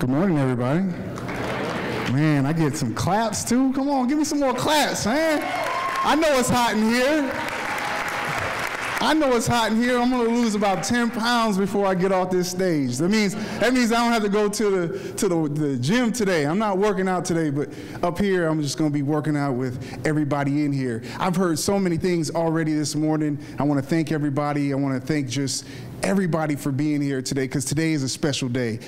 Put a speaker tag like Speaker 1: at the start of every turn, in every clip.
Speaker 1: Good morning, everybody. Man, I get some claps too. Come on, give me some more claps, man. I know it's hot in here. I'm gonna lose about 10 pounds before I get off this stage. That means I don't have to go to the gym today. I'm not working out today, but up here I'm just gonna be working out with everybody in here. I've heard so many things already this morning. I want to thank everybody. I want to thank just everybody for being here today, because today is a special day.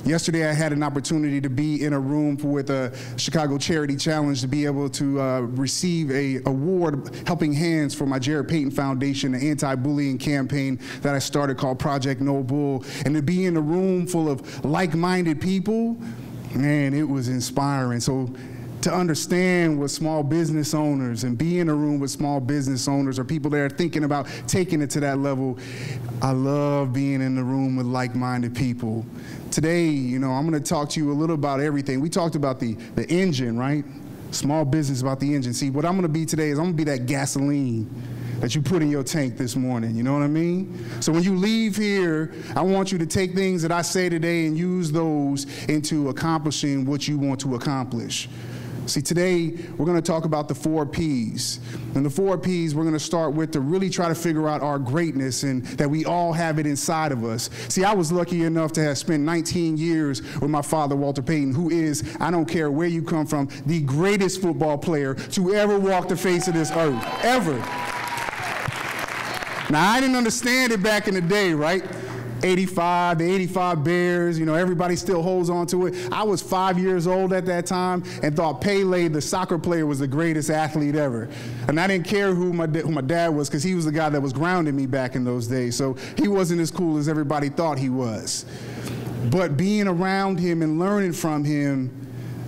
Speaker 1: Yesterday, I had an opportunity to be in a room with a Chicago Charity Challenge to be able to receive an award, Helping Hands, for my Jarrett Payton Foundation, an anti-bullying campaign that I started called Project No Bull. And to be in a room full of like-minded people, man, it was inspiring. So to understand what small business owners and be in a room with small business owners or people that are thinking about taking it to that level, I love being in the room with like-minded people. Today, I'm going to talk to you a little about everything. We talked about the engine, right? Small business, about the engine. See, what I'm going to be today is I'm going to be that gasoline that you put in your tank this morning. You know what I mean? So when you leave here, I want you to take things that I say today and use those into accomplishing what you want to accomplish. See, today we're going to talk about the 4 Ps. And the 4 Ps we're going to start with to really try to figure out our greatness and that we all have it inside of us. See, I was lucky enough to have spent 19 years with my father, Walter Payton, who is, I don't care where you come from, the greatest football player to ever walk the face of this earth, ever. Now, I didn't understand it back in the day, right? The 85 Bears, everybody still holds on to it. I was 5 years old at that time and thought Pele, the soccer player, was the greatest athlete ever. And I didn't care who my dad was, because he was the guy that was grounding me back in those days. So he wasn't as cool as everybody thought he was. But being around him and learning from him,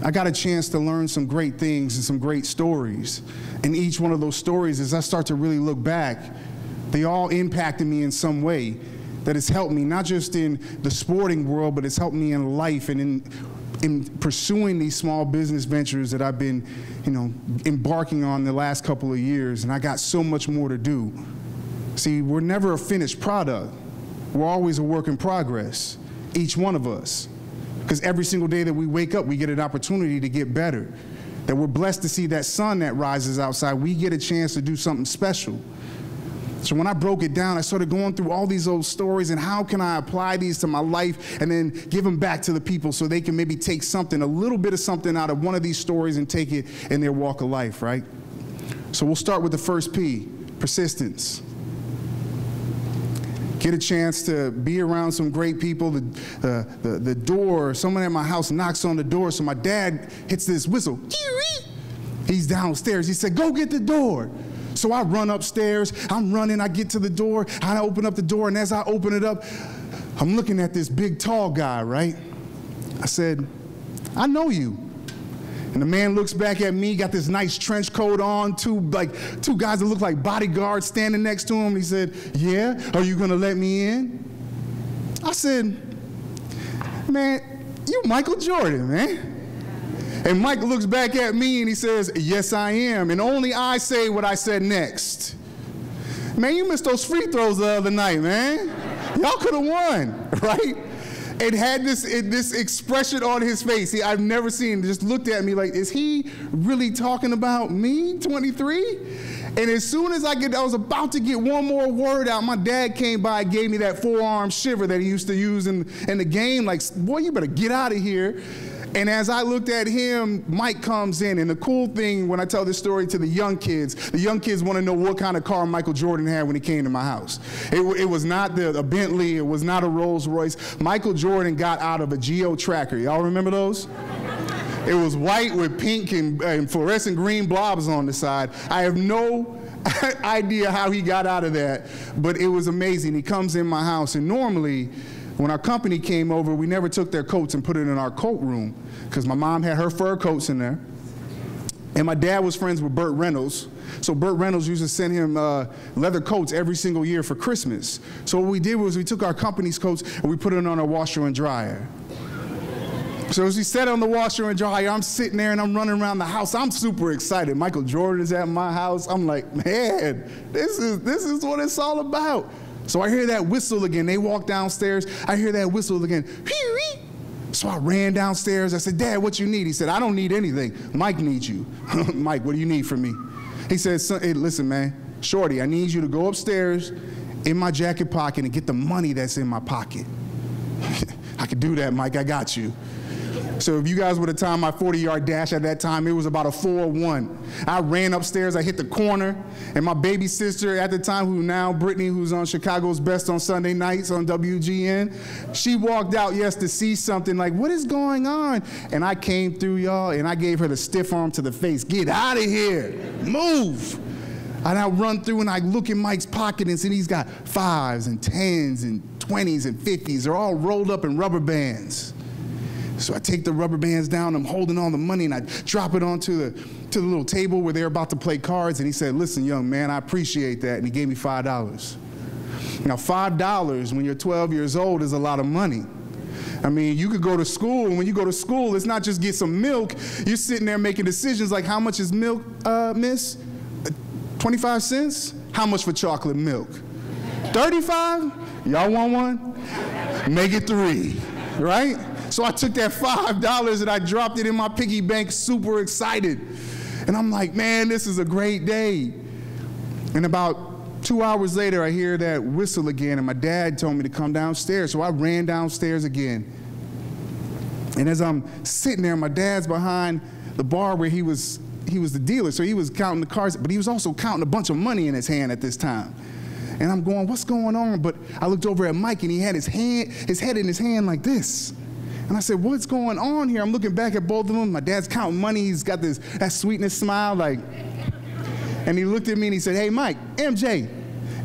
Speaker 1: I got a chance to learn some great things and some great stories. And each one of those stories, as I start to really look back, they all impacted me in some way. That has helped me, not just in the sporting world, but it's helped me in life and in pursuing these small business ventures that I've been, embarking on the last couple of years, and I got so much more to do. See, we're never a finished product. We're always a work in progress, each one of us. Because every single day that we wake up, we get an opportunity to get better. That we're blessed to see that sun that rises outside. We get a chance to do something special. So when I broke it down, I started going through all these old stories and how can I apply these to my life and then give them back to the people so they can maybe take something, a little bit of something out of one of these stories and take it in their walk of life, right? So we'll start with the first P, persistence. Get a chance to be around some great people. The door, someone at my house knocks on the door, so my dad hits this whistle. He's downstairs. He said, "Go get the door." So I run upstairs, I'm running, I get to the door, I open up the door, and as I open it up, I'm looking at this big, tall guy, right? I said, "I know you." And the man looks back at me, got this nice trench coat on, two guys that look like bodyguards standing next to him. He said, "Yeah, are you gonna let me in?" I said, "Man, you Michael Jordan, man." And Mike looks back at me and he says, "Yes, I am." And only I say what I said next. "Man, you missed those free throws the other night, man. Y'all could have won," right? It had this expression on his face. See, I've never seen, just looked at me like, is he really talking about me, 23? And as soon as I was about to get one more word out, my dad came by and gave me that forearm shiver that he used to use in the game, like, "Boy, you better get out of here." And as I looked at him, Mike comes in. And the cool thing when I tell this story to the young kids want to know what kind of car Michael Jordan had when he came to my house. It was not a Bentley. It was not a Rolls Royce. Michael Jordan got out of a Geo Tracker. Y'all remember those? It was white with pink and fluorescent green blobs on the side. I have no idea how he got out of that, but it was amazing. He comes in my house, and normally, when our company came over, we never took their coats and put it in our coat room because my mom had her fur coats in there. And my dad was friends with Burt Reynolds. So Burt Reynolds used to send him leather coats every single year for Christmas. So what we did was we took our company's coats and we put it on our washer and dryer. So as we sat on the washer and dryer, I'm sitting there and I'm running around the house. I'm super excited. Michael Jordan is at my house. I'm like, man, this is what it's all about. So I hear that whistle again. They walk downstairs. I hear that whistle again. So I ran downstairs. I said, Dad, what you need? He said, I don't need anything. Mike needs you. Mike, what do you need from me? He said, son, hey, listen, man, Shorty, I need you to go upstairs in my jacket pocket and get the money that's in my pocket. I could do that, Mike. I got you. So if you guys would have timed my 40-yard dash at that time, it was about a 4:01. I ran upstairs, I hit the corner, and my baby sister at the time, who now, Brittany, who's on Chicago's Best on Sunday nights on WGN, she walked out, yes, to see something like, what is going on? And I came through, y'all, and I gave her the stiff arm to the face. Get out of here. Move. And I run through and I look in Mike's pocket and see he's got 5s and 10s and 20s and 50s. They're all rolled up in rubber bands. So I take the rubber bands down, I'm holding all the money, and I drop it onto the little table where they're about to play cards, and he said, listen, young man, I appreciate that, and he gave me $5. Now, $5 when you're 12 years old is a lot of money. I mean, you could go to school, and when you go to school, it's not just get some milk. You're sitting there making decisions like, how much is milk, miss? 25 cents? How much for chocolate milk? 35? Y'all want one? Make it 3, right? So I took that $5 and I dropped it in my piggy bank, super excited. And I'm like, man, this is a great day. And about 2 hours later, I hear that whistle again, and my dad told me to come downstairs. So I ran downstairs again. And as I'm sitting there, my dad's behind the bar where he was the dealer, so he was counting the cards, but he was also counting a bunch of money in his hand at this time. And I'm going, what's going on? But I looked over at Mike, and he had his head in his hand like this. And I said, what's going on here? I'm looking back at both of them. My dad's counting money. He's got that sweetness smile, like, and he looked at me and he said, hey, Mike, MJ.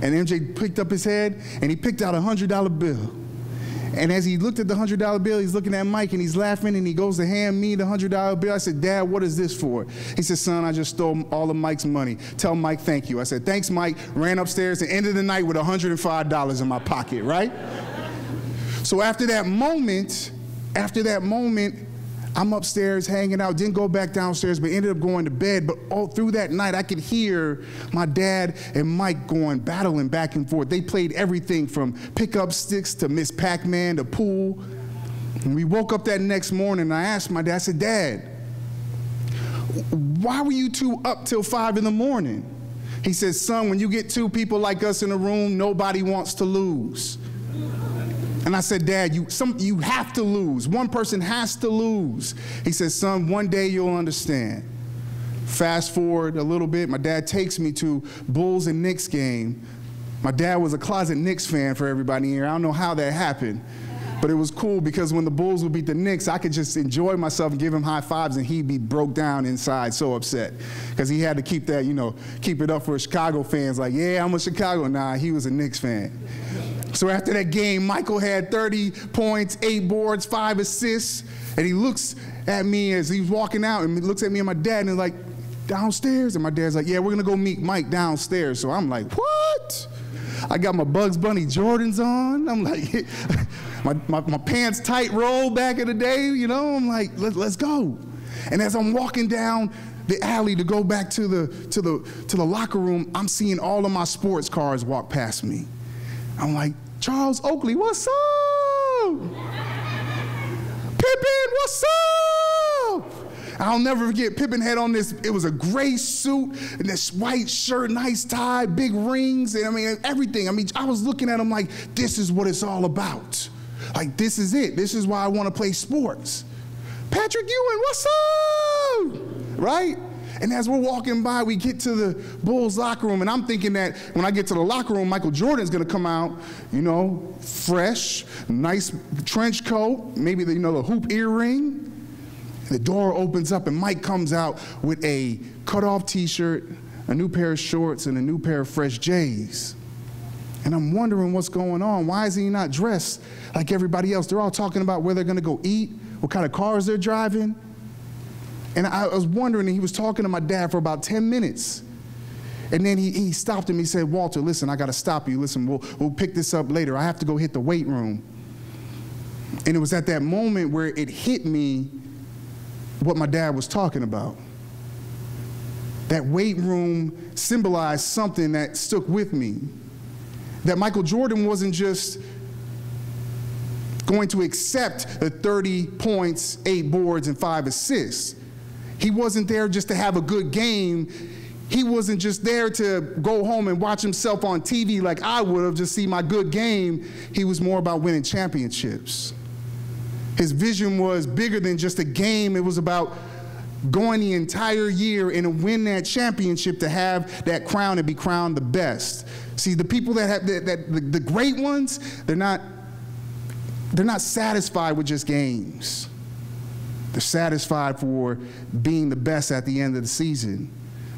Speaker 1: And MJ picked up his head and he picked out a $100 bill. And as he looked at the $100 bill, he's looking at Mike and he's laughing, and he goes to hand me the $100 bill. I said, Dad, what is this for? He said, son, I just stole all of Mike's money. Tell Mike thank you. I said, thanks, Mike. Ran upstairs and ended the night with $105 in my pocket, right? So after that moment, I'm upstairs hanging out, didn't go back downstairs, but ended up going to bed. But all through that night, I could hear my dad and Mike battling back and forth. They played everything from pick-up sticks to Miss Pac-Man to pool. And we woke up that next morning, and I asked my dad, I said, Dad, why were you two up till 5 in the morning? He said, son, when you get 2 people like us in a room, nobody wants to lose. And I said, Dad, you have to lose. One person has to lose. He said, son, one day you'll understand. Fast forward a little bit, my dad takes me to Bulls and Knicks game. My dad was a closet Knicks fan for everybody here. I don't know how that happened, but it was cool because when the Bulls would beat the Knicks, I could just enjoy myself and give him high fives, and he'd be broke down inside, so upset. Because he had to keep that, keep it up for Chicago fans, like, yeah, I'm a Chicago. Nah, he was a Knicks fan. So after that game, Michael had 30 points, 8 boards, 5 assists, and he looks at me as he's walking out, and he looks at me and my dad, and he's like, downstairs? And my dad's like, yeah, we're gonna go meet Mike downstairs. So I'm like, what? I got my Bugs Bunny Jordans on. I'm like, my pants tight rolled back in the day, I'm like, let's go. And as I'm walking down the alley to go back to the locker room, I'm seeing all of my sports cars walk past me. I'm like, Charles Oakley, what's up? Pippen, what's up? I'll never forget, Pippen had on this, it was a gray suit and this white shirt, nice tie, big rings, and everything. I was looking at him like, this is what it's all about. Like, this is it. This is why I want to play sports. Patrick Ewing, what's up? Right? And as we're walking by, we get to the Bulls locker room, and I'm thinking that when I get to the locker room, Michael Jordan's gonna come out, fresh, nice trench coat, maybe the hoop earring. The door opens up, and Mike comes out with a cut-off t-shirt, a new pair of shorts, and a new pair of fresh J's. And I'm wondering what's going on. Why is he not dressed like everybody else? They're all talking about where they're gonna go eat, what kind of cars they're driving. And I was wondering, and he was talking to my dad for about 10 minutes. And then he stopped him. He said, Walter, listen, I got to stop you. Listen, we'll pick this up later. I have to go hit the weight room. And it was at that moment where it hit me what my dad was talking about. That weight room symbolized something that stuck with me. That Michael Jordan wasn't just going to accept the 30 points, 8 boards, and 5 assists. He wasn't there just to have a good game. He wasn't just there to go home and watch himself on TV like I would have, just see my good game. He was more about winning championships. His vision was bigger than just a game. It was about going the entire year and to win that championship, to have that crown and be crowned the best. See, the people that have the great ones, they're not satisfied with just games. They're satisfied for being the best at the end of the season.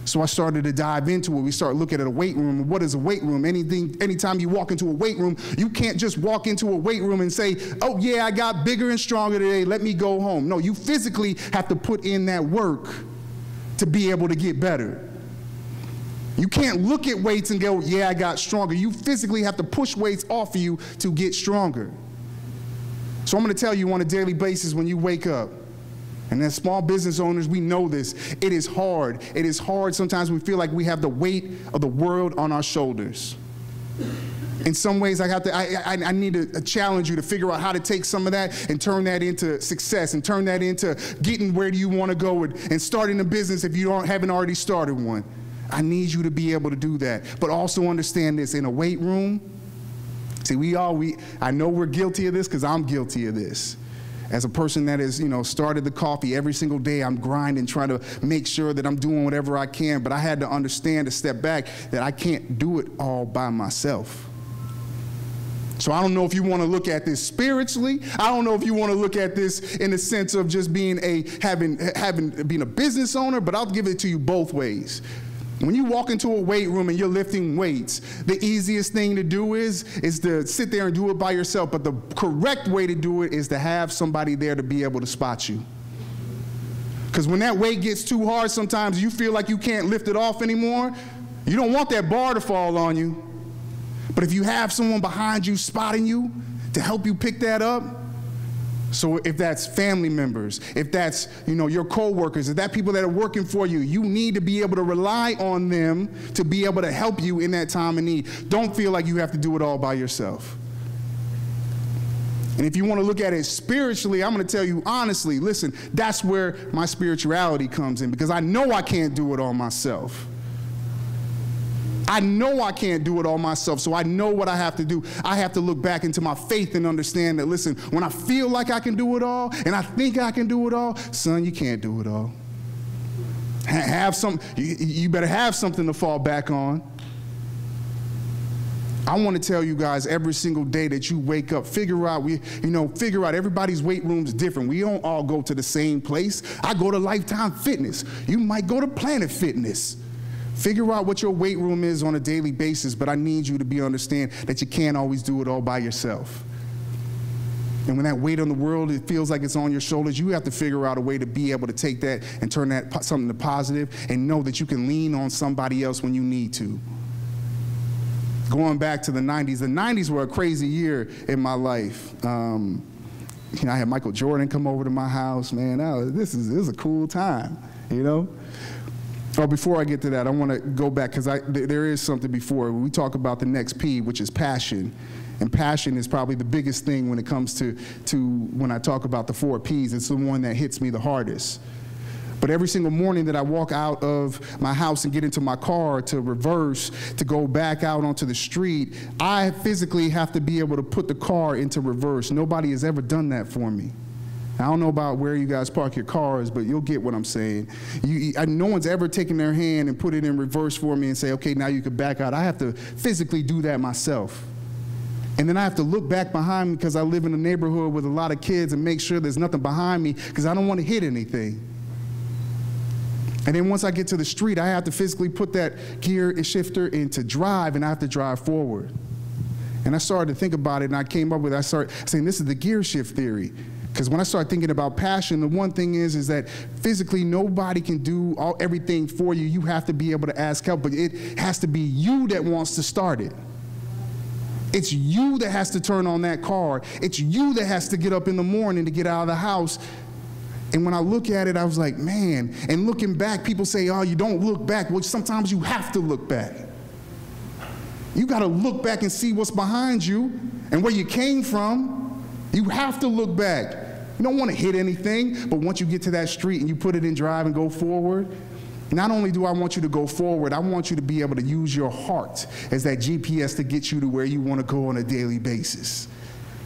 Speaker 1: So I started to dive into it. We started looking at a weight room. What is a weight room? Anytime you walk into a weight room, you can't just walk into a weight room and say, oh yeah, I got bigger and stronger today, let me go home. No, you physically have to put in that work to be able to get better. You can't look at weights and go, yeah, I got stronger. You physically have to push weights off of you to get stronger. So I'm going to tell you on a daily basis when you wake up, and as small business owners, we know this. It is hard. It is hard. Sometimes we feel like we have the weight of the world on our shoulders. In some ways, I need to challenge you to figure out how to take some of that and turn that into success and turn that into getting where do you want to go and starting a business if you haven't already started one. I need you to be able to do that. But also understand this, in a weight room, see, I know we're guilty of this because I'm guilty of this. As a person that has, started the coffee every single day, I'm grinding, trying to make sure that I'm doing whatever I can, but I had to understand, to step back, that I can't do it all by myself. So I don't know if you want to look at this spiritually. I don't know if you want to look at this in the sense of just being being a business owner, but I'll give it to you both ways. When you walk into a weight room and you're lifting weights, the easiest thing to do is to sit there and do it by yourself. But the correct way to do it is to have somebody there to be able to spot you. Because when that weight gets too hard, sometimes you feel like you can't lift it off anymore. You don't want that bar to fall on you. But if you have someone behind you spotting you to help you pick that up, so if that's family members, if that's, your coworkers, if that's people that are working for you, you need to be able to rely on them to be able to help you in that time of need. Don't feel like you have to do it all by yourself. And if you want to look at it spiritually, I'm going to tell you honestly, listen, that's where my spirituality comes in, because I know I can't do it all myself. I know I can't do it all myself, so I know what I have to do. I have to look back into my faith and understand that, listen, when I feel like I can do it all and I think I can do it all, son, you can't do it all. You better have something to fall back on. I want to tell you guys, every single day that you wake up, figure out everybody's weight room's different. We don't all go to the same place. I go to Lifetime Fitness. You might go to Planet Fitness. Figure out what your weight room is on a daily basis, but I need you to understand that you can't always do it all by yourself. And when that weight on the world, it feels like it's on your shoulders, you have to figure out a way to be able to take that and turn that something to positive and know that you can lean on somebody else when you need to. Going back to the 90s were a crazy year in my life. I had Michael Jordan come over to my house, man. This is a cool time, Oh, before I get to that, I want to go back because there is something before. We talk about the next P, which is passion. And passion is probably the biggest thing when it comes to when I talk about the 4 Ps. It's the one that hits me the hardest. But every single morning that I walk out of my house and get into my car to reverse, to go back out onto the street, I physically have to be able to put the car into reverse. Nobody has ever done that for me. I don't know about where you guys park your cars, but you'll get what I'm saying. No one's ever taken their hand and put it in reverse for me and say, okay, now you can back out. I have to physically do that myself. And then I have to look back behind me because I live in a neighborhood with a lot of kids and make sure there's nothing behind me because I don't want to hit anything. And then once I get to the street, I have to physically put that gear shifter into drive, and I have to drive forward. And I started to think about it, and I started saying, this is the gear shift theory. Because when I start thinking about passion, the one thing is that physically nobody can do everything for you. You have to be able to ask help, but it has to be you that wants to start it. It's you that has to turn on that car. It's you that has to get up in the morning to get out of the house. And when I look at it, I was like, man, and looking back, people say, oh, you don't look back. Well, sometimes you have to look back. You got to look back and see what's behind you and where you came from. You have to look back. You don't want to hit anything, but once you get to that street and you put it in drive and go forward, not only do I want you to go forward, I want you to be able to use your heart as that GPS to get you to where you want to go on a daily basis.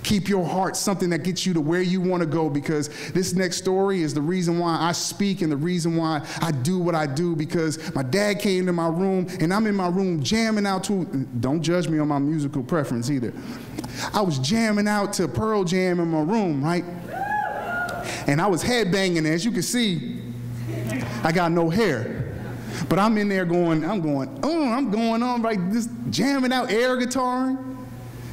Speaker 1: Keep your heart something that gets you to where you want to go, because this next story is the reason why I speak and the reason why I do what I do, because my dad came to my room and I'm in my room jamming out to, don't judge me on my musical preference either. I was jamming out to Pearl Jam in my room, right? And I was headbanging, as you can see, I got no hair. But I'm in there going on, right, just jamming out, air guitaring.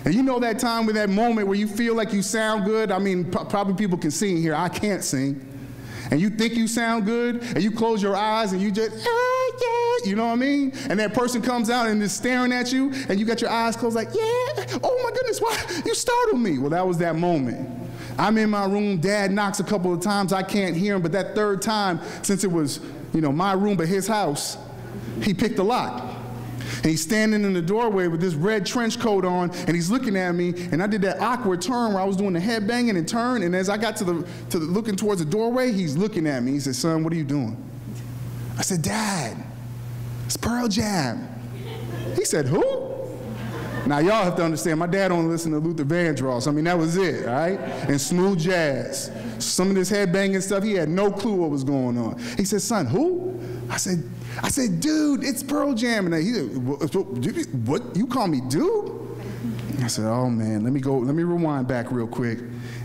Speaker 1: And you know that time with that moment where you feel like you sound good? I mean, probably people can sing here. I can't sing. And you think you sound good, and you close your eyes and you just, yeah, you know what I mean? And that person comes out and is staring at you, and you got your eyes closed like, yeah, oh my goodness, why? You startled me. Well, that was that moment. I'm in my room, Dad knocks a couple of times, I can't hear him, but that third time, since it was, my room but his house, he picked the lock. And he's standing in the doorway with this red trench coat on, and he's looking at me, and I did that awkward turn where I was doing the head banging and turn, and as I got to the looking towards the doorway, he's looking at me. He said, son, what are you doing? I said, Dad, it's Pearl Jam. He said, who? Now, y'all have to understand, my dad only listened to Luther Vandross. I mean, that was it, all right? And smooth jazz. Some of this headbanging stuff, he had no clue what was going on. He said, son, who? I said, dude, it's Pearl Jam. And he said, what, you call me dude? I said, oh man, let me rewind back real quick.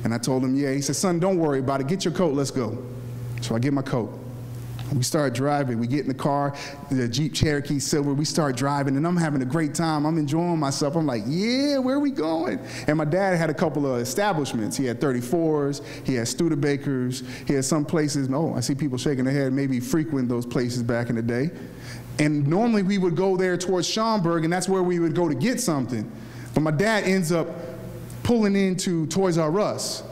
Speaker 1: And I told him, yeah. He said, son, don't worry about it. Get your coat, let's go. So I get my coat. We start driving. We get in the car, the Jeep Cherokee Silver. We start driving, and I'm having a great time. I'm enjoying myself. I'm like, yeah, where are we going? And my dad had a couple of establishments. He had 34s. He had Studebakers. He had some places. Oh, I see people shaking their head, maybe frequent those places back in the day. And normally we would go there towards Schaumburg, and that's where we would go to get something. But my dad ends up pulling into Toys R Us.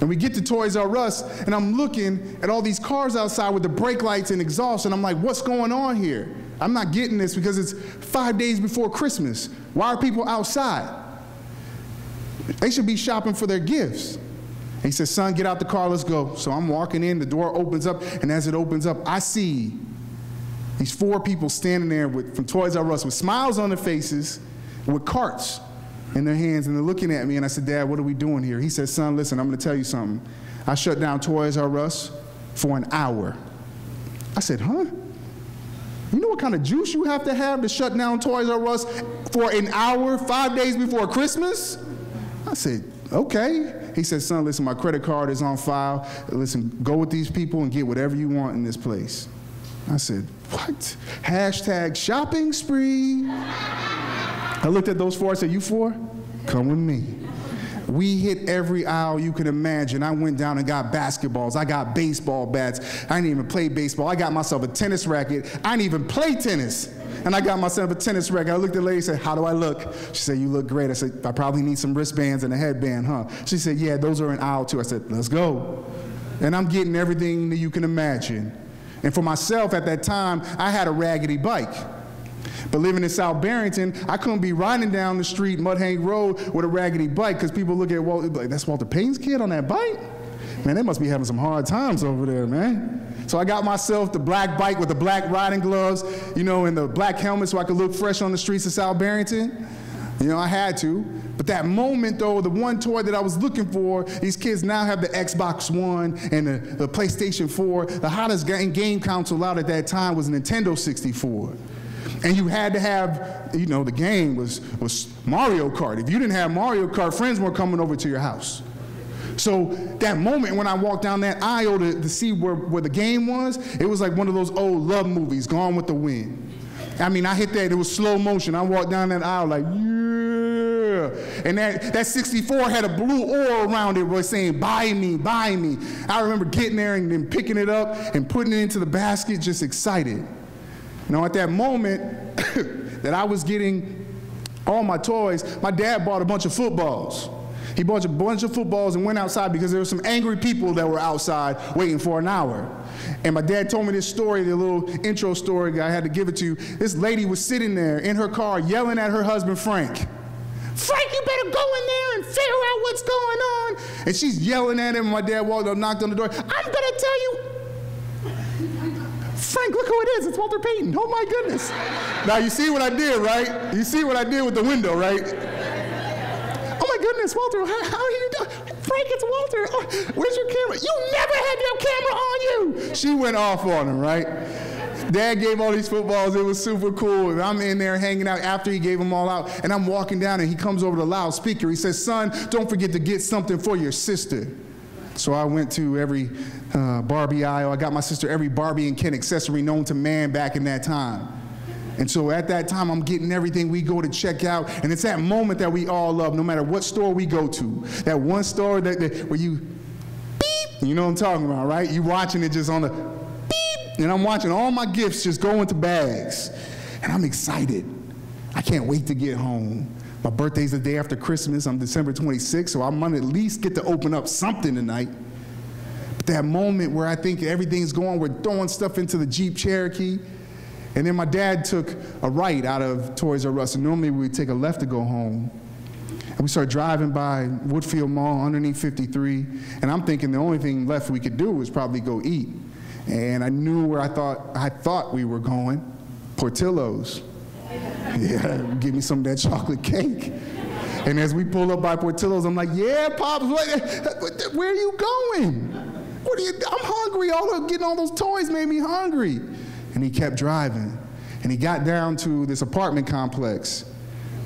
Speaker 1: And we get to Toys R Us, and I'm looking at all these cars outside with the brake lights and exhaust, and I'm like, what's going on here? I'm not getting this because it's 5 days before Christmas. Why are people outside? They should be shopping for their gifts. And he says, son, get out the car, let's go. So I'm walking in, the door opens up, and as it opens up, I see these 4 people standing there from Toys R Us with smiles on their faces, with carts in their hands, and they're looking at me, and I said, Dad, what are we doing here? He said, son, listen, I'm going to tell you something. I shut down Toys R Us for an hour. I said, huh? You know what kind of juice you have to shut down Toys R Us for an hour, 5 days before Christmas? I said, okay. He said, son, listen, my credit card is on file. Listen, go with these people and get whatever you want in this place. I said, what? Hashtag shopping spree. I looked at those 4, I said, you 4? Come with me. We hit every aisle you can imagine. I went down and got basketballs. I got baseball bats. I didn't even play baseball. I got myself a tennis racket. I didn't even play tennis. And I got myself a tennis racket. I looked at the lady and said, how do I look? She said, you look great. I said, I probably need some wristbands and a headband, huh? She said, yeah, those are in aisle 2. I said, let's go. And I'm getting everything that you can imagine. And for myself at that time, I had a raggedy bike. But living in South Barrington, I couldn't be riding down the street, Mudhang Road, with a raggedy bike, because people look at Walter, like, that's Walter Payton's kid on that bike? Man, they must be having some hard times over there, man. So I got myself the black bike with the black riding gloves, and the black helmet so I could look fresh on the streets of South Barrington. I had to. But that moment, though, the one toy that I was looking for, these kids now have the Xbox One and the PlayStation 4. The hottest game console out at that time was Nintendo 64. And you had to have, the game was Mario Kart. If you didn't have Mario Kart, friends weren't coming over to your house. So that moment when I walked down that aisle to see where the game was, it was like one of those old love movies, Gone with the Wind. I mean, I hit that, it was slow motion. I walked down that aisle like, yeah. And that 64 had a blue aura around it was saying, buy me, buy me. I remember getting there and then picking it up and putting it into the basket, just excited. At that moment that I was getting all my toys, my dad bought a bunch of footballs. He bought a bunch of footballs and went outside because there were some angry people that were outside waiting for an hour. And my dad told me this story, the little intro story, I had to give it to you. This lady was sitting there in her car yelling at her husband, Frank. Frank, you better go in there and figure out what's going on. And she's yelling at him. My dad walked up, knocked on the door. I'm going to tell you. Frank, look who it is. It's Walter Payton. Oh, my goodness. Now, you see what I did, right? You see what I did with the window, right? Oh, my goodness, Walter, how are you doing? Frank, it's Walter. Oh, where's your camera? You never had your camera on you. She went off on him, right? Dad gave all these footballs. It was super cool. And I'm in there hanging out after he gave them all out. And I'm walking down, and he comes over to the loudspeaker. He says, son, don't forget to get something for your sister. So I went to every Barbie aisle. I got my sister every Barbie and Ken accessory known to man back in that time. And so at that time, I'm getting everything. We go to check out, and it's that moment that we all love, no matter what store we go to. That one store where you beep, you know what I'm talking about, right? You watching it just on the beep, and I'm watching all my gifts just go into bags. And I'm excited. I can't wait to get home. My birthday's the day after Christmas. I'm December 26th, so I'm gonna at least get to open up something tonight. But that moment where I think everything's going, we're throwing stuff into the Jeep Cherokee, and then my dad took a right out of Toys R Us, and normally we would take a left to go home. And we started driving by Woodfield Mall underneath 53, and I'm thinking the only thing left we could do was probably go eat. And I knew where I thought we were going, Portillo's. Yeah, give me some of that chocolate cake. And as we pull up by Portillo's, I'm like, yeah, Pops, where are you going? I'm hungry. Getting all those toys made me hungry. And he kept driving. And he got down to this apartment complex.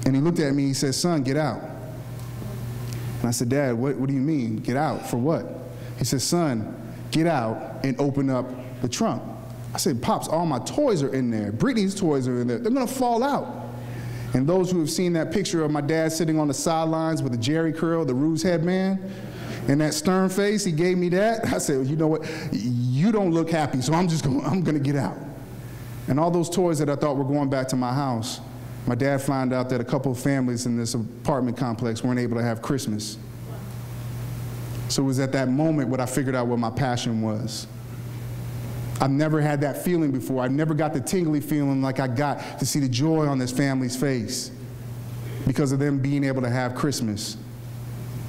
Speaker 1: And he looked at me, he said, son, get out. And I said, Dad, what do you mean, get out? For what? He said, son, get out and open up the trunk. I said, Pops, all my toys are in there. Brittany's toys are in there. They're gonna fall out. And those who have seen that picture of my dad sitting on the sidelines with a Jerry curl, the Ruse headband, and that stern face, he gave me that. I said, well, you know what? You don't look happy, so I'm gonna get out. And all those toys that I thought were going back to my house, my dad found out that a couple of families in this apartment complex weren't able to have Christmas. So it was at that moment when I figured out what my passion was. I've never had that feeling before. I never got the tingly feeling like I got to see the joy on this family's face because of them being able to have Christmas.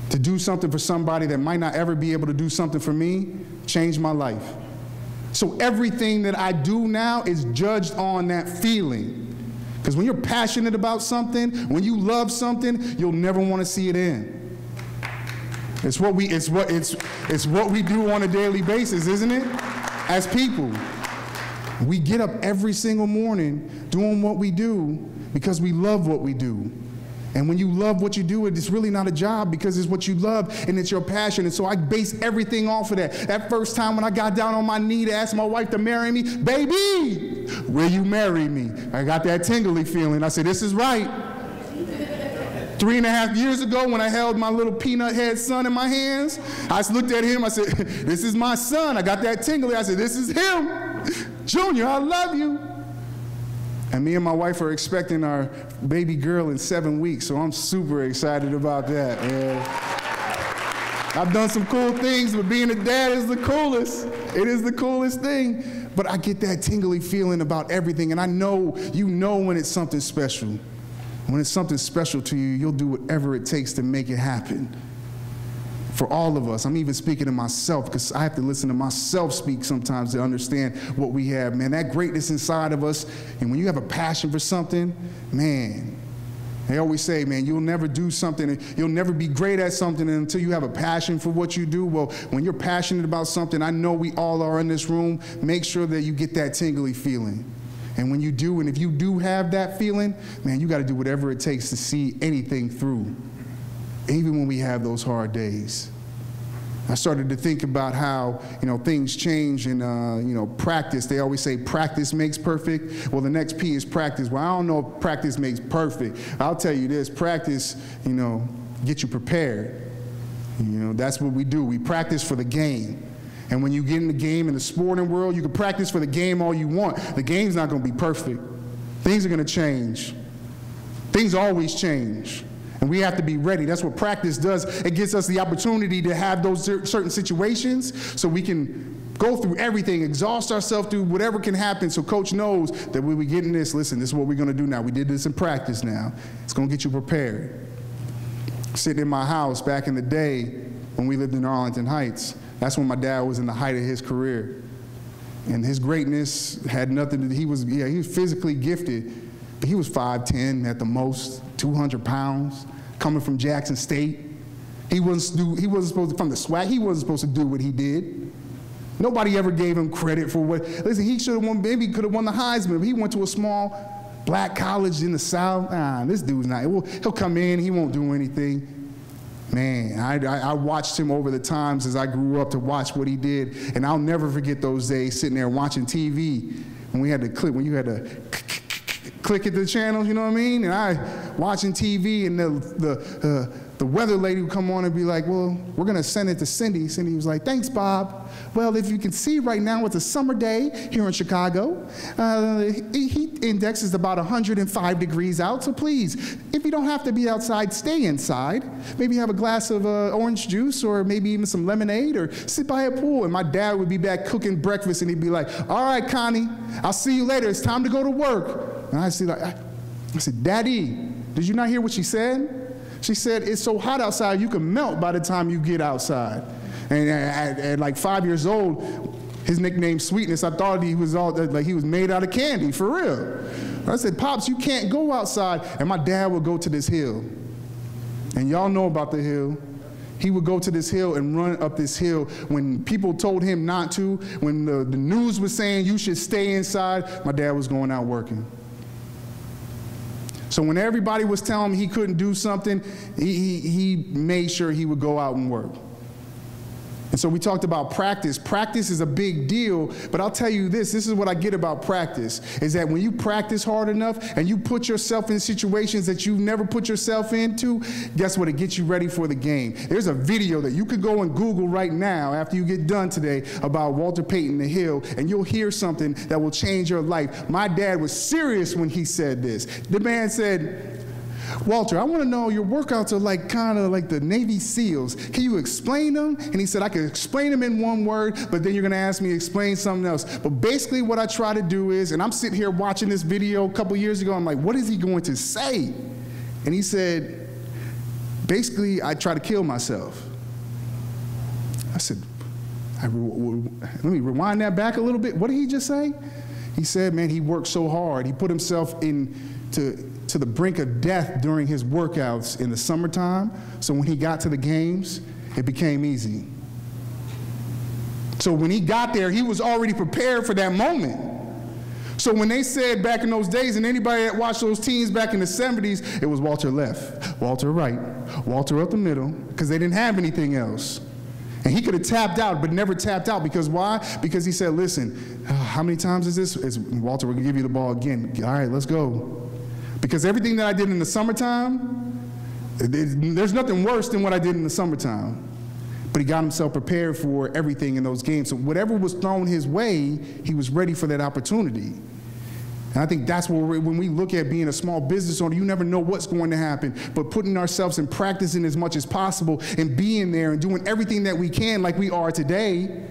Speaker 1: To do something for somebody that might not ever be able to do something for me changed my life. So everything that I do now is judged on that feeling. Because when you're passionate about something, when you love something, you'll never want to see it end. It's what we do on a daily basis, isn't it? As people, we get up every single morning doing what we do because we love what we do. And when you love what you do, it's really not a job because it's what you love and it's your passion. And so I base everything off of that. That first time when I got down on my knee to ask my wife to marry me, baby, will you marry me? I got that tingly feeling. I said, this is right. 3.5 years ago when I held my little peanut head son in my hands, I looked at him, I said, this is my son. I got that tingly. I said, this is him. Junior, I love you. And me and my wife are expecting our baby girl in 7 weeks, so I'm super excited about that. I've done some cool things, but being a dad is the coolest. It is the coolest thing. But I get that tingly feeling about everything, and I know you know when it's something special. When it's something special to you, you'll do whatever it takes to make it happen. For all of us, I'm even speaking to myself because I have to listen to myself speak sometimes to understand what we have. Man, that greatness inside of us, and when you have a passion for something, man, they always say, man, you'll never do something, you'll never be great at something until you have a passion for what you do. Well, when you're passionate about something, I know we all are in this room, make sure that you get that tingly feeling. And when you do, and if you do have that feeling, man, you got to do whatever it takes to see anything through, even when we have those hard days. I started to think about how, things change in, practice. They always say practice makes perfect. Well, the next P is practice. Well, I don't know if practice makes perfect. I'll tell you this, practice, get you prepared. That's what we do. We practice for the game. And when you get in the game in the sporting world, you can practice for the game all you want. The game's not going to be perfect. Things are going to change. Things always change. And we have to be ready. That's what practice does. It gives us the opportunity to have those certain situations so we can go through everything, exhaust ourselves through whatever can happen so coach knows that when we get in this, listen, this is what we're going to do now. We did this in practice now. It's going to get you prepared. sitting in my house back in the day when we lived in Arlington Heights. That's when my dad was in the height of his career. And his greatness had nothing to do, he was physically gifted, but he was 5'10" at the most, 200 pounds, coming from Jackson State. He wasn't supposed to, from the SWAC, he wasn't supposed to do what he did. Nobody ever gave him credit for what, listen, he should have won, maybe he could have won the Heisman, but he went to a small black college in the South. This dude's not, he'll come in, he won't do anything. Man, I watched him over the times as I grew up to watch what he did, and I'll never forget those days sitting there watching TV when we had to click, when you had to click at the channels, you know what I mean? And I watching TV, and the weather lady would come on and be like, well, we're gonna send it to Cindy. Cindy was like, thanks, Bob. Well, if you can see right now, it's a summer day here in Chicago. Heat index is about 105 degrees out, so please, if you don't have to be outside, stay inside. Maybe have a glass of orange juice or maybe even some lemonade or sit by a pool. And my dad would be back cooking breakfast and he'd be like, all right, Connie, I'll see you later. It's time to go to work. And I said, Daddy, did you not hear what she said? She said, it's so hot outside, you can melt by the time you get outside. And at like 5 years old, his nickname Sweetness, I thought he was like he was made out of candy, for real. I said, Pops, you can't go outside. And my dad would go to this hill. And y'all know about the hill. He would go to this hill and run up this hill when people told him not to, when the news was saying you should stay inside, my dad was going out working. So when everybody was telling him he couldn't do something, he made sure he would go out and work. And so we talked about practice. Practice is a big deal, but I'll tell you this is what I get about practice, is that when you practice hard enough and you put yourself in situations that you've never put yourself into, guess what? It gets you ready for the game. There's a video that you could go and Google right now after you get done today about Walter Payton, the Hill, and you'll hear something that will change your life. My dad was serious when he said this. The man said, Walter, I want to know, your workouts are like kind of like the Navy SEALs. Can you explain them? And he said, I can explain them in one word, but then you're going to ask me to explain something else. But basically what I try to do is, and I'm sitting here watching this video a couple years ago, I'm like, what is he going to say? And he said, basically, I try to kill myself. I said, let me rewind that back a little bit. What did he just say? He said, man, he worked so hard. He put himself to the brink of death during his workouts in the summertime, so when he got to the games, it became easy. So when he got there, he was already prepared for that moment. So when they said back in those days, and anybody that watched those teams back in the 70s, it was Walter left, Walter right, Walter up the middle, because they didn't have anything else. And he could have tapped out, but never tapped out. Because why? Because he said, listen, how many times is this? Walter, we're going to give you the ball again. All right, let's go. Because everything that I did in the summertime, there's nothing worse than what I did in the summertime. But he got himself prepared for everything in those games. So whatever was thrown his way, he was ready for that opportunity. And I think that's where when we look at being a small business owner, you never know what's going to happen. But putting ourselves and practicing as much as possible and being there and doing everything that we can like we are today,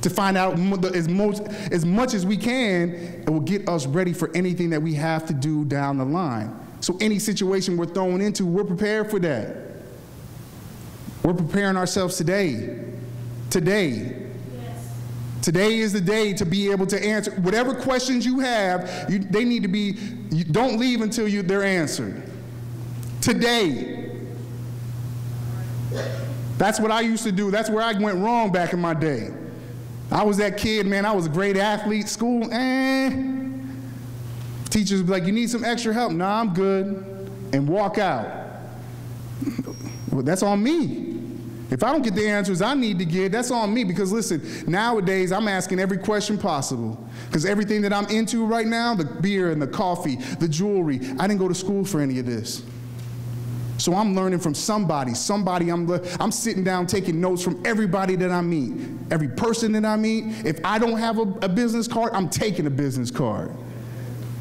Speaker 1: to find out as much as we can, it will get us ready for anything that we have to do down the line. So any situation we're thrown into, we're prepared for that. We're preparing ourselves today. Today. Yes. Today is the day to be able to answer whatever questions you have. They need to be, don't leave until they're answered. Today. That's what I used to do. That's where I went wrong back in my day. I was that kid, man, I was a great athlete, school, Teachers would be like, you need some extra help? Nah, I'm good, and walk out. Well, that's on me. If I don't get the answers I need to get, that's on me, because listen, nowadays I'm asking every question possible, because everything that I'm into right now, the beer and the coffee, the jewelry, I didn't go to school for any of this. So I'm learning from somebody. I'm sitting down taking notes from everybody that I meet. Every person that I meet. If I don't have a business card, I'm taking a business card.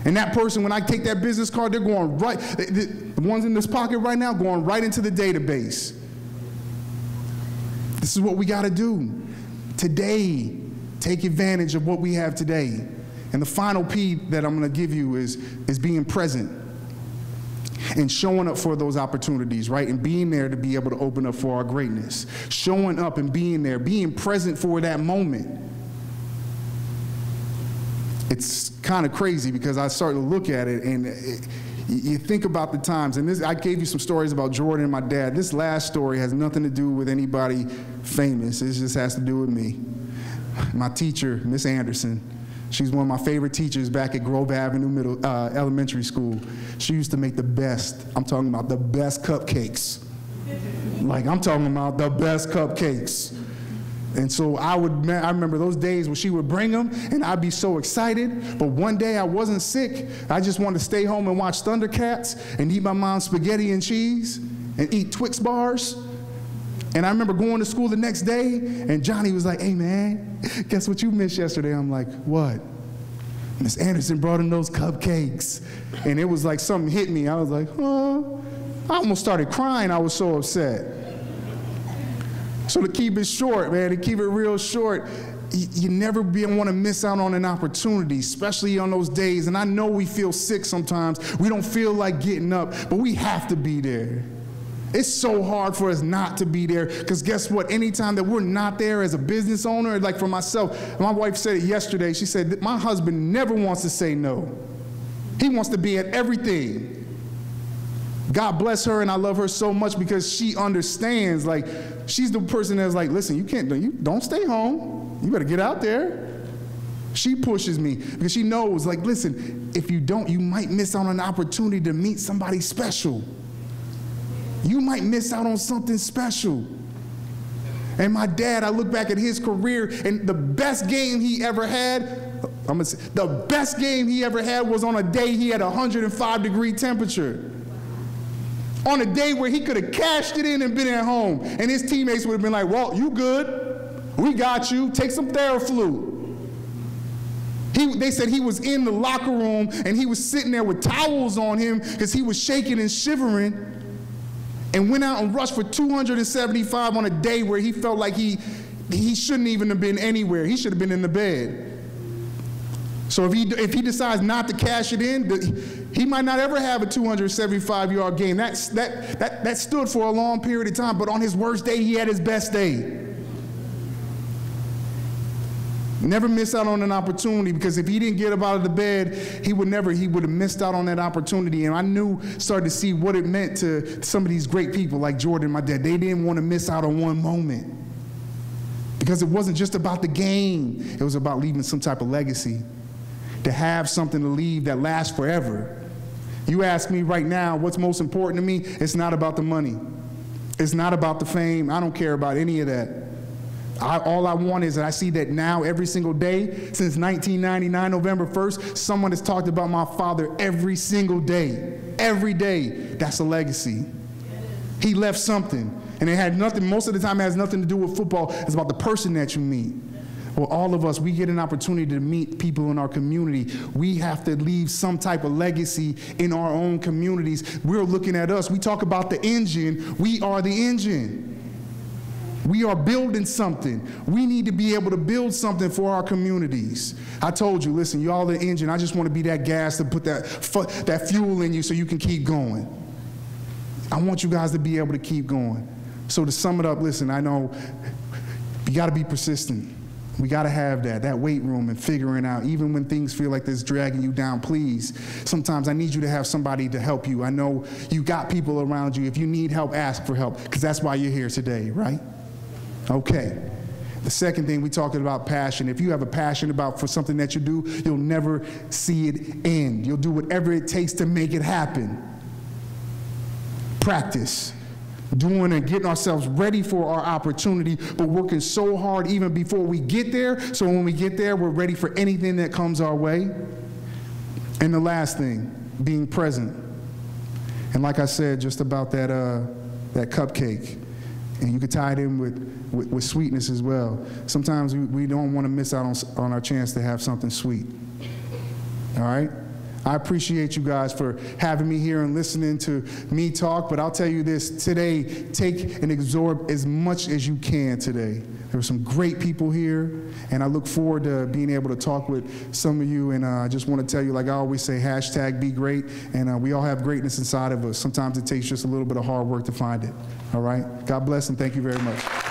Speaker 1: And that person, when I take that business card, they're going right, the ones in this pocket right now, going right into the database. This is what we got to do. Today, take advantage of what we have today. And the final P that I'm going to give you is being present. and showing up for those opportunities, right? And being there to be able to open up for our greatness. Showing up and being there, being present for that moment. It's kind of crazy because I started to look at it and you think about the times, and I gave you some stories about Jordan and my dad. This last story has nothing to do with anybody famous. It just has to do with me. My teacher, Miss Anderson, she's one of my favorite teachers back at Grove Avenue Elementary School. She used to make the best, I'm talking about the best cupcakes. Like, I'm talking about the best cupcakes. And so I remember those days when she would bring them, and I'd be so excited. But one day I wasn't sick. I just wanted to stay home and watch Thundercats and eat my mom's spaghetti and cheese and eat Twix bars. And I remember going to school the next day, and Johnny was like, "Hey, man, guess what you missed yesterday?" I'm like, "What?" Miss Anderson brought in those cupcakes. And it was like something hit me. I was like, "Oh." I almost started crying. I was so upset. So to keep it short, man, to keep it real short, you never want to miss out on an opportunity, especially on those days. And I know we feel sick sometimes. We don't feel like getting up, but we have to be there. It's so hard for us not to be there, because guess what? Anytime that we're not there as a business owner, like for myself, my wife said it yesterday. She said that my husband never wants to say no. He wants to be at everything. God bless her, and I love her so much because she understands. Like, she's the person that's like, "Listen, you don't stay home. You better get out there." She pushes me because she knows, like, listen, if you don't, you might miss out on an opportunity to meet somebody special. You might miss out on something special. And my dad, I look back at his career, and the best game he ever had, the best game he ever had was on a day he had 105-degree temperature. On a day where he could have cashed it in and been at home. And his teammates would have been like, "Walt, you good? We got you. Take some Theraflu." They said he was in the locker room and he was sitting there with towels on him because he was shaking and shivering, and went out and rushed for 275 on a day where he felt like he shouldn't even have been anywhere. He should have been in the bed. So if he decides not to cash it in, he might not ever have a 275-yard game. That stood for a long period of time, but on his worst day, he had his best day. Never miss out on an opportunity, because if he didn't get up out of the bed, he would have missed out on that opportunity. And I started to see what it meant to some of these great people like Jordan and my dad. They didn't want to miss out on one moment, because it wasn't just about the game. It was about leaving some type of legacy, to have something to leave that lasts forever. You ask me right now, what's most important to me? It's not about the money. It's not about the fame. I don't care about any of that. All I want is that I see that now every single day, since 1999, November 1st, someone has talked about my father every single day. Every day. That's a legacy. He left something. And it had nothing, most of the time it has nothing to do with football. It's about the person that you meet. Well, all of us, we get an opportunity to meet people in our community. We have to leave some type of legacy in our own communities. We're looking at us. We talk about the engine. We are the engine. We are building something. We need to be able to build something for our communities. I told you, listen, y'all the engine. I just want to be that gas to put that fuel in you so you can keep going. I want you guys to be able to keep going. So to sum it up, listen, I know you got to be persistent. We got to have that weight room and figuring out, even when things feel like this dragging you down, please. Sometimes I need you to have somebody to help you. I know you got people around you. If you need help, ask for help, because that's why you're here today, right? Okay. The second thing, we talking about passion. If you have a passion for something that you do, you'll never see it end. You'll do whatever it takes to make it happen. Practice. Doing and getting ourselves ready for our opportunity, but working so hard even before we get there, so when we get there, we're ready for anything that comes our way. And the last thing, being present. And like I said, just about that cupcake, and you could tie it in with sweetness as well. Sometimes we don't want to miss out on our chance to have something sweet. All right? I appreciate you guys for having me here and listening to me talk, but I'll tell you this, today, take and absorb as much as you can today. There were some great people here, and I look forward to being able to talk with some of you. And I just want to tell you, like I always say, #BeGreat, and we all have greatness inside of us. Sometimes it takes just a little bit of hard work to find it. All right? God bless, and thank you very much.